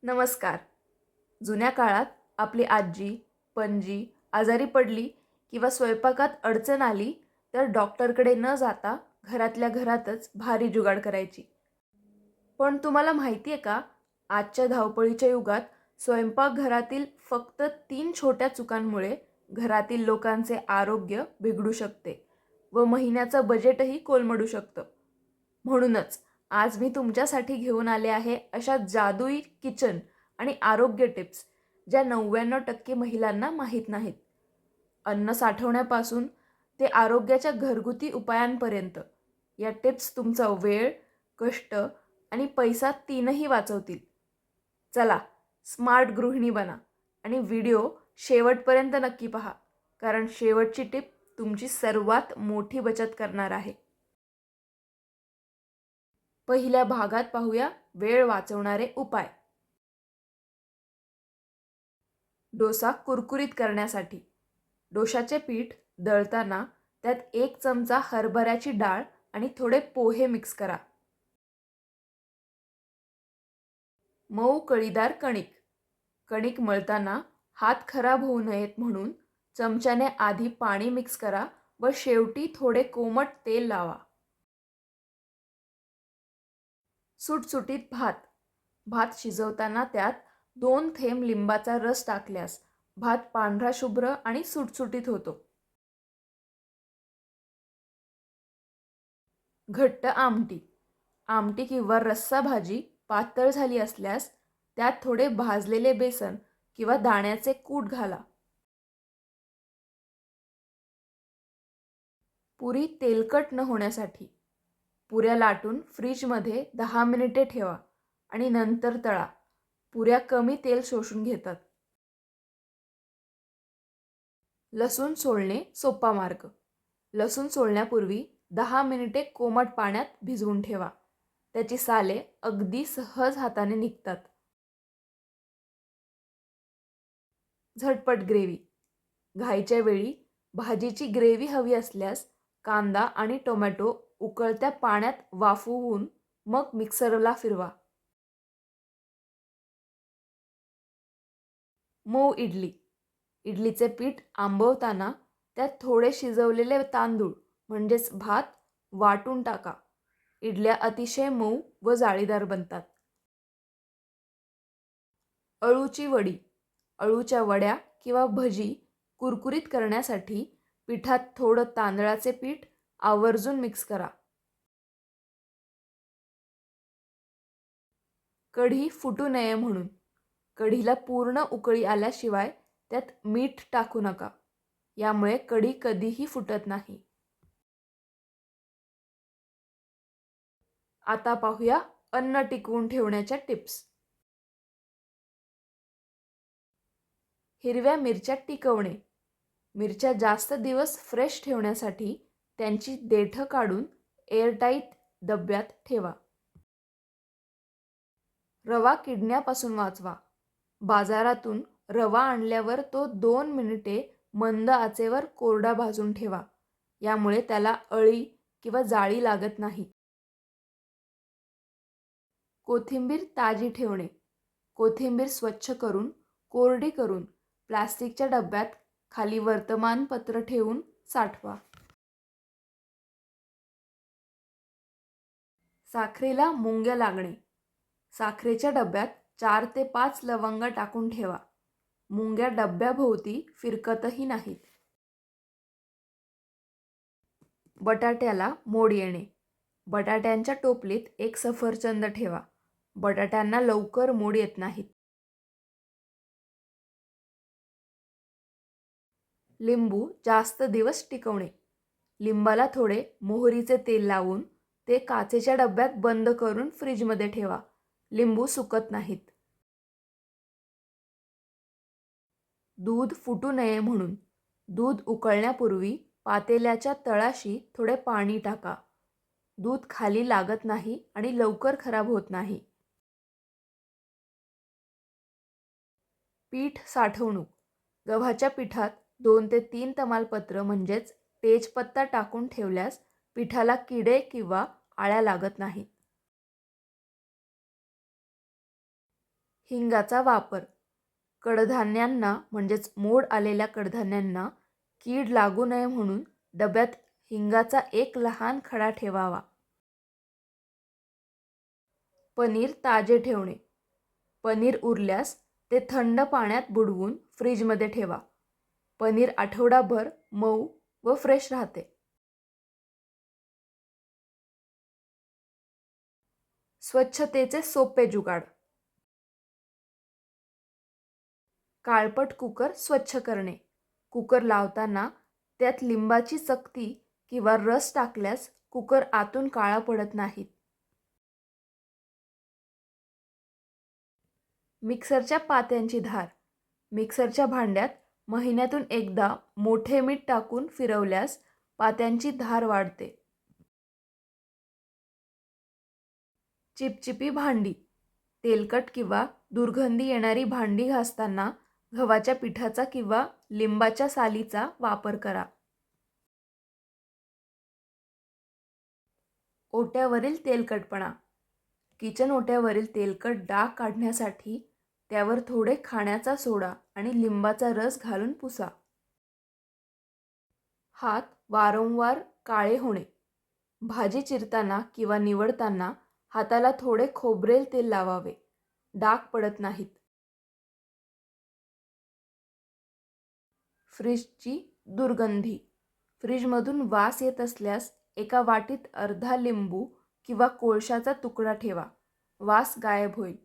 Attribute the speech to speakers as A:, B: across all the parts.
A: नमस्कार. जुन्या काळात आपली आजी, पणजी आजारी पडली किंवा स्वयंपाकात अडचण आली तर डॉक्टरकडे न जाता घरातल्या घरातच भारी जुगाड करायची. पण तुम्हाला माहिती आहे का, आजच्या धावपळीच्या युगात स्वयंपाकघरातील फक्त 3 छोट्या चुकांमुळे घरातील लोकांचे आरोग्य बिघडू शकते व महिन्याचं बजेटही कोलमडू शकतं. म्हणूनच आज मी तुमच्यासाठी घेऊन आले आहे अशा जादुई किचन आणि आरोग्य टिप्स ज्या 99% महिलांना माहीत नाहीत. अन्न साठवण्यापासून ते आरोग्याच्या घरगुती उपायांपर्यंत या टिप्स तुमचा वेळ, कष्ट आणि पैसा तीनही वाचवतील. चला, स्मार्ट गृहिणी बना आणि व्हिडिओ शेवटपर्यंत नक्की पहा, कारण शेवटची टिप तुमची सर्वात मोठी बचत करणार आहे. पहिल्या भागात पाहूया वेळ वाचवणारे उपाय. डोसा कुरकुरीत करण्यासाठी डोशाचे पीठ दळताना त्यात 1 चमचा हरभऱ्याची डाळ आणि थोडे पोहे मिक्स करा. मऊ कळीदार कणिक कणिक मळताना हात खराब होऊ नयेत म्हणून चमच्याने आधी पाणी मिक्स करा व शेवटी थोडे कोमट तेल लावा. सुटसुटीत भात भात शिजवताना त्यात 2 थेंब लिंबाचा रस टाकल्यास भात पांढरा शुभ्र आणि सुटसुटीत होतो. घट्ट आमटी आमटी किंवा रस्सा भाजी पातळ झाली असल्यास त्यात थोडे भाजलेले बेसन किंवा दाण्याचे कूट घाला. पुरी तेलकट न होण्यासाठी पुऱ्या लाटून फ्रीजमध्ये 10 मिनिटे ठेवा आणि नंतर तळा. पुऱ्या कमी तेल शोषून घेतात. लसूण सोलणे सोपा मार्ग लसूण सोलण्यापूर्वी 10 मिनिटे कोमट पाण्यात भिजवून ठेवा. त्याची साले अगदी सहज हाताने निघतात. झटपट ग्रेव्ही घाईच्या वेळी भाजीची ग्रेव्ही हवी असल्यास कांदा आणि टोमॅटो उकळत्या पाण्यात वाफवून मग मिक्सरला फिरवा. मऊ इडली इडलीचे पीठ आंबवताना त्यात थोडे शिजवलेले तांदूळ म्हणजेच भात वाटून टाका. इडल्या अतिशय मऊ व जाळीदार बनतात. अळूची वडी अळूच्या वड्या किंवा भजी कुरकुरीत करण्यासाठी पिठात थोडं तांदळाचे पीठ आवर्जून मिक्स करा. कढी फुटू नये म्हणून कढीला पूर्ण उकळी आल्याशिवाय त्यात मीठ टाकू नका. यामुळे कढी कधीही फुटत नाही. आता पाहूया अन्न टिकवून ठेवण्याच्या टिप्स. हिरव्या मिरच्या टिकवणे मिरच्या जास्त दिवस फ्रेश ठेवण्यासाठी त्यांची देठं काढून एअरटाईट डब्यात ठेवा. रवा किडण्यापासून वाचवा बाजारातून रवा आणल्यावर तो 2 मिनिटे मंद आचेवर कोरडा भाजून ठेवा. यामुळे त्याला अळी किंवा जाळी लागत नाही. कोथिंबीर ताजी ठेवणे कोथिंबीर स्वच्छ करून कोरडी करून प्लास्टिकच्या डब्यात खाली वर्तमानपत्र ठेवून साठवा. साखरेला मुंग्या लागणे साखरेच्या डब्यात 4 ते 5 लवंगा टाकून ठेवा. मुंग्या डब्याभोवती फिरकतही नाहीत. बटाट्याला मोड येणे बटाट्यांच्या टोपलीत एक सफरचंद ठेवा. बटाट्यांना लवकर मोड येत नाहीत. लिंबू जास्त दिवस टिकवणे लिंबाला थोडे मोहरीचे तेल लावून ते काचेच्या डब्यात बंद करून फ्रीजमध्ये ठेवा. लिंबू सुकत नाहीत. दूध फुटू नये म्हणून दूध उकळण्यापूर्वी पातेल्याच्या तळाशी थोडे पाणी टाका. दूध खाली लागत नाही आणि लवकर खराब होत नाही. पीठ साठवणूक गव्हाच्या पिठात 2 ते 3 तमालपत्र म्हणजेच तेजपत्ता टाकून ठेवल्यास पिठाला किडे किंवा आळ्या लागत नाहीत. हिंगाचा वापर. कडधान्यांना म्हणजेच मोड आलेल्या कडधान्यांना कीड लागू नये म्हणून डब्यात हिंगाचा एक लहान खडा ठेवावा. पनीर ताजे ठेवणे. पनीर उरल्यास ते थंड पाण्यात बुडवून फ्रीजमध्ये ठेवा. पनीर आठवडाभर मऊ व फ्रेश राहते. स्वच्छतेचे सोपे जुगाड. काळपट कुकर स्वच्छ करणे. कुकर लावताना त्यात लिंबाची चकती किंवा रस टाकल्यास कुकर आतून काळा पडत नाहीत. मिक्सरच्या पात्यांची धार. मिक्सरच्या भांड्यात महिन्यातून एकदा मोठे मीठ टाकून फिरवल्यास पात्यांची धार वाढते. चिपचिपी भांडी. तेलकट किंवा दुर्गंधी येणारी भांडी घासताना गव्हाच्या पिठाचा किंवा लिंबाच्या सालीचा वापर करा. ओट्यावरील तेलकटपणा. किचन ओट्यावरील तेलकट डाग काढण्यासाठी त्यावर थोडे खाण्याचा सोडा आणि लिंबाचा रस घालून पुसा. हात वारंवार काळे होणे. भाजी चिरताना किंवा निवडताना हाताला थोडे खोबरेल तेल लावावे. डाग पडत नाहीत. फ्रीजची दुर्गंधी. फ्रीजमधून वास येत असल्यास एका वाटीत अर्धा लिंबू किंवा कोळशाचा तुकडा ठेवा. वास गायब होईल.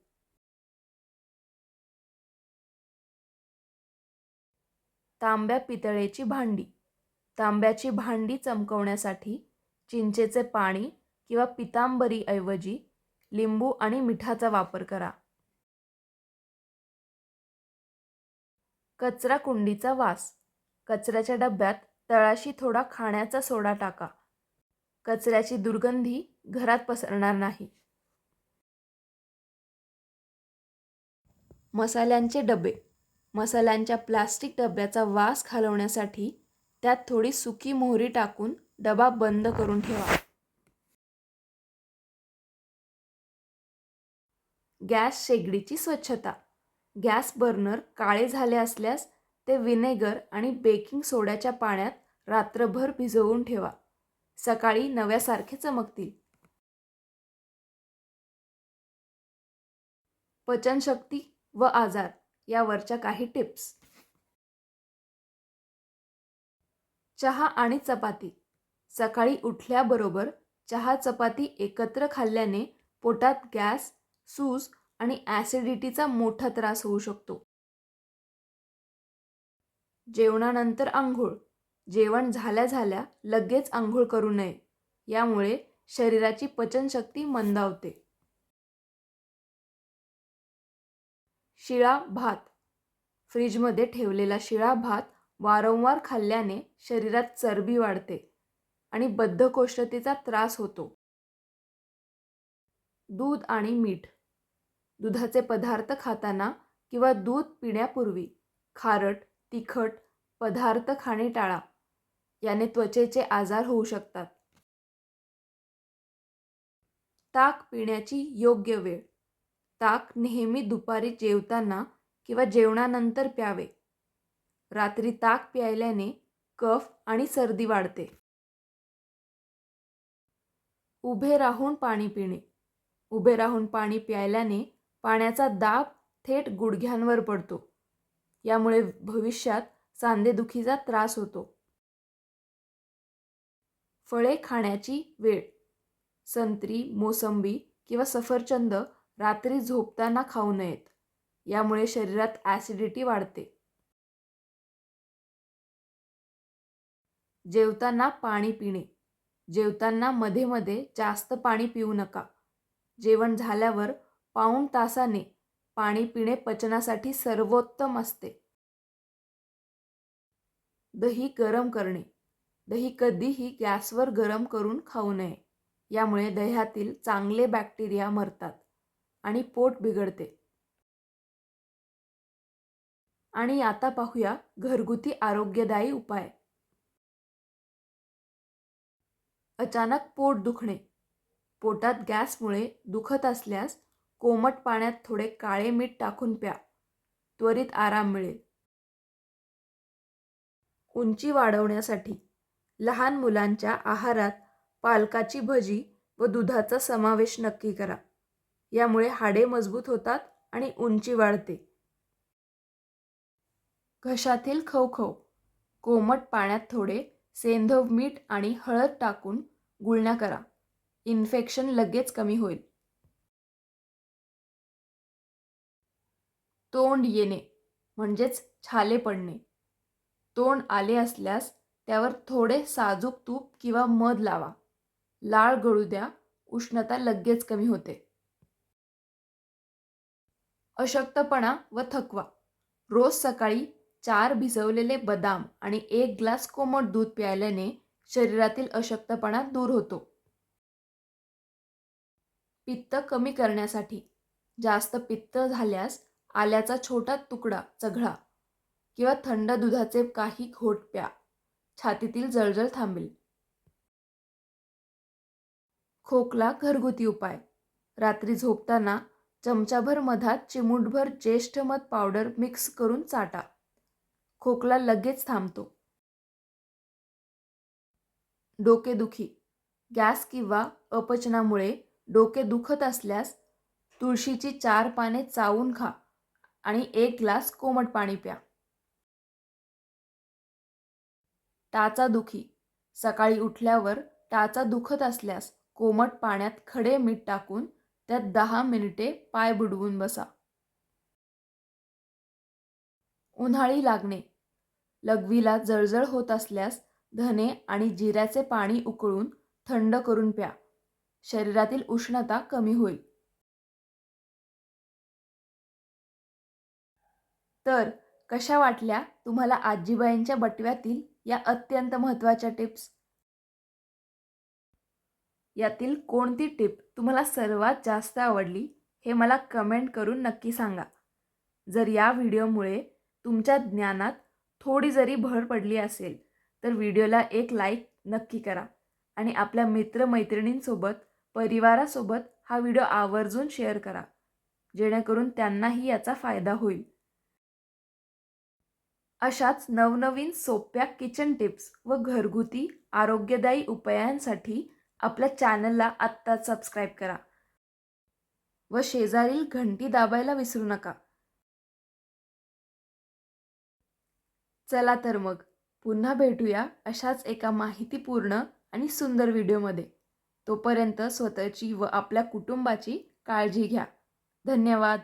A: तांब्या पितळेची भांडी. तांब्याची भांडी चमकवण्यासाठी चिंचेचे पाणी किंवा पितांबरीऐवजी लिंबू आणि मिठाचा वापर करा. कचरा कुंडीचा वास. कचऱ्याच्या डब्यात तळाशी थोडा खाण्याचा सोडा टाका. कचऱ्याची दुर्गंधी घरात पसरणार नाही. मसाल्यांचे डबे. मसाल्यांच्या प्लास्टिक डब्याचा वास घालवण्यासाठी त्यात थोडी सुकी मोहरी टाकून डबा बंद करून ठेवा. गॅस शेगडीची स्वच्छता. गॅस बर्नर काळे झाले असल्यास ते व्हिनेगर आणि बेकिंग सोड्याच्या पाण्यात रात्रभर भिजवून ठेवा. सकाळी नव्यासारखे चमकतील. पचनशक्ती व आजार यावरच्या काही टिप्स. चहा आणि चपाती. सकाळी उठल्याबरोबर चहा चपाती एकत्र खाल्ल्याने पोटात गॅस, सूज आणि ॲसिडिटीचा मोठा त्रास होऊ शकतो. जेवणानंतर आंघोळ. जेवण झाल्या झाल्या लगेच आंघोळ करू नये. यामुळे शरीराची पचनशक्ती मंदावते. शिळा भात. फ्रीजमध्ये ठेवलेला शिळा भात वारंवार खाल्ल्याने शरीरात चरबी वाढते आणि बद्धकोष्ठतेचा त्रास होतो. दूध आणि मीठ. दुधाचे पदार्थ खाताना किंवा दूध पिण्यापूर्वी खारट, तिखट पदार्थ खाणे टाळा. याने त्वचेचे आजार होऊ शकतात. ताक पिण्याची योग्य वेळ. ताक नेहमी दुपारी जेवताना किंवा जेवणानंतर प्यावे. रात्री ताक प्यायल्याने कफ आणि सर्दी वाढते. उभे राहून पाणी पिणे. उभे राहून पाणी प्यायल्याने पाण्याचा दाब थेट गुडघ्यांवर पडतो. यामुळे भविष्यात सांधेदुखीचा त्रास होतो. फळे खाण्याची वेळ. संत्री, मोसंबी किंवा सफरचंद रात्री झोपताना खाऊ नयेत. यामुळे शरीरात ॲसिडिटी वाढते. जेवताना पाणी पिणे. जेवताना मध्ये मध्ये जास्त पाणी पिऊ नका. जेवण झाल्यावर पाऊण तासाने पाणी पिणे पचनासाठी सर्वोत्तम असते. दही गरम करणे. दही कधीही गॅसवर गरम करून खाऊ नये. यामुळे दह्यातील चांगले बॅक्टेरिया मरतात आणि पोट बिघडते. आणि आता पाहूया घरगुती आरोग्यदायी उपाय. अचानक पोट दुखणे. पोटात गॅसमुळे दुखत असल्यास कोमट पाण्यात थोडे काळे मीठ टाकून प्या. त्वरित आराम मिळेल. उंची वाढवण्यासाठी लहान मुलांच्या आहारात पालकाची भजी व दुधाचा समावेश नक्की करा. यामुळे हाडे मजबूत होतात आणि उंची वाढते. घशातील खवखव कोमट पाण्यात थोडे सेंधव मीठ आणि हळद टाकून गुळण्या करा. इन्फेक्शन लगेच कमी होईल. तोंड येणे म्हणजेच छाले पडणे. तोंड आले असल्यास त्यावर थोडे साजूक तूप किंवा मध लावा. लाळ गळू द्या. उष्णता लगेच कमी होते. अशक्तपणा व थकवा. रोज सकाळी 4 भिजवलेले बदाम आणि 1 ग्लास कोमट दूध प्यायल्याने शरीरातील अशक्तपणा दूर होतो. पित्त कमी करण्यासाठी जास्त पित्त झाल्यास आल्याचा छोटा तुकडा चघळा किंवा थंड दुधाचे काही घोट प्या. छातीतील जळजळ थांबेल. खोकला घरगुती उपाय. रात्री झोपताना चमचाभर मधात चिमूटभर ज्येष्ठ मध पावडर मिक्स करून चाटा. खोकला लगेच थांबतो. डोकेदुखी. गॅस किंवा अपचनामुळे डोके दुखत असल्यास तुळशीची 4 पाने चावून खा आणि 1 ग्लास कोमट पाणी प्या. टाचादुखी. सकाळी उठल्यावर टाचा दुखत असल्यास कोमट पाण्यात खडे मीठ टाकून त्यात 10 मिनिटे पाय बुडवून बसा. उन्हाळी लागणे. लघवीला जळजळ होत असल्यास धने आणि जिऱ्याचे पाणी उकळून थंड करून प्या. शरीरातील उष्णता कमी होईल. तर कशा वाटल्या तुम्हाला आजीबाईंच्या बटव्यातील या अत्यंत महत्त्वाच्या टिप्स? यातील कोणती टिप तुम्हाला सर्वात जास्त आवडली हे मला कमेंट करून नक्की सांगा. जर या व्हिडिओमुळे तुमच्या ज्ञानात थोडी जरी भर पडली असेल तर व्हिडिओला एक लाईक नक्की करा आणि आपल्या मित्रमैत्रिणींसोबत, परिवारासोबत हा व्हिडिओ आवर्जून शेअर करा, जेणेकरून त्यांनाही याचा फायदा होईल. अशाच नवनवीन सोप्या किचन टिप्स व घरगुती आरोग्यदायी उपायांसाठी आपल्या चॅनलला आत्ताच सबस्क्राईब करा व शेजारील घंटी दाबायला विसरू नका. चला तर मग पुन्हा भेटूया अशाच एका माहितीपूर्ण आणि सुंदर व्हिडिओमध्ये. तोपर्यंत स्वतःची व आपल्या कुटुंबाची काळजी घ्या. धन्यवाद.